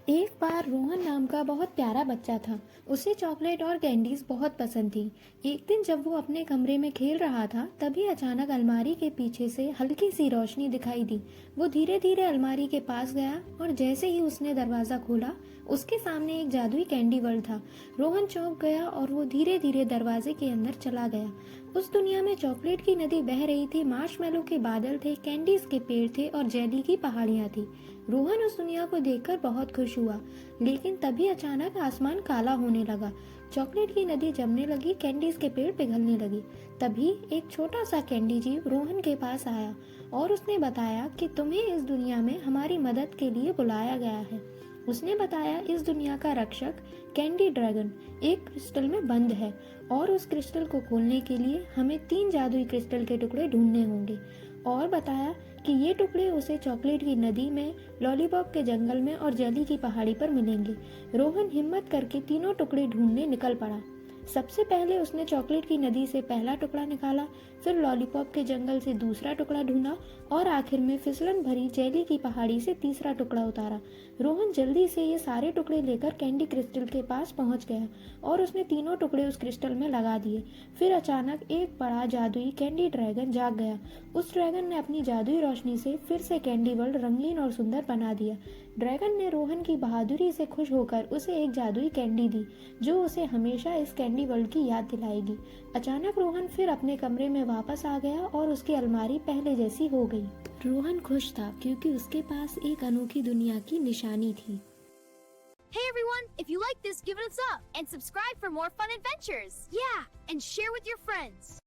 एक बार रोहन नाम का बहुत प्यारा बच्चा था। उसे चॉकलेट और कैंडीज बहुत पसंद थी। एक दिन जब वो अपने कमरे में खेल रहा था, तभी अचानक अलमारी के पीछे से हल्की सी रोशनी दिखाई दी। वो धीरे धीरे अलमारी के पास गया और जैसे ही उसने दरवाजा खोला, उसके सामने एक जादुई कैंडी वर्ल्ड था। रोहन चौंक गया और वो धीरे धीरे दरवाजे के अंदर चला गया। उस दुनिया में चॉकलेट की नदी बह रही थी, मार्शमेलो के बादल थे, कैंडीज के पेड़ थे और जेली की पहाड़ियाँ थी। रोहन उस दुनिया को देखकर बहुत खुश हुआ, लेकिन तभी अचानक आसमान काला होने लगा। चॉकलेट की नदी जमने लगी, कैंडीज के पेड़ पिघलने लगे। तभी एक छोटा सा कैंडी जीव रोहन के पास आया और उसने बताया कि तुम्हें इस दुनिया में हमारी मदद के लिए बुलाया गया है। उसने बताया इस दुनिया का रक्षक कैंडी ड्रैगन एक क्रिस्टल में बंद है और उस क्रिस्टल को खोलने के लिए हमें 3 जादुई क्रिस्टल के टुकड़े ढूंढने होंगे। और बताया कि ये टुकड़े उसे चॉकलेट की नदी में, लॉलीपॉप के जंगल में और जेली की पहाड़ी पर मिलेंगे। रोहन हिम्मत करके तीनों टुकड़े ढूंढने निकल पड़ा। सबसे पहले उसने चॉकलेट की नदी से पहला टुकड़ा निकाला, फिर लॉलीपॉप के जंगल से दूसरा टुकड़ा ढूंढा और आखिर में फिसलन भरी जेली की पहाड़ी से तीसरा टुकड़ा उतारा। रोहन जल्दी से ये सारे टुकड़े लेकर कैंडी क्रिस्टल के पास पहुंच गया और उसने तीनों टुकड़े उस क्रिस्टल में लगा दिए। फिर अचानक एक बड़ा जादुई कैंडी ड्रैगन जाग गया। उस ड्रैगन ने अपनी जादुई रोशनी से फिर से कैंडी वर्ल्ड रंगीन और सुंदर बना दिया। ड्रैगन ने रोहन की बहादुरी से खुश होकर उसे एक जादुई कैंडी दी, जो उसे हमेशा इस कैंडी वर्ल्ड की याद दिलाएगी। अचानक रोहन फिर अपने कमरे में वापस आ गया और उसकी अलमारी पहले जैसी हो गई। रोहन खुश था क्योंकि उसके पास एक अनोखी दुनिया की निशानी थी। Hey everyone, if you like this, give it a thumbs up and subscribe for more fun adventures. Yeah, and share with your friends.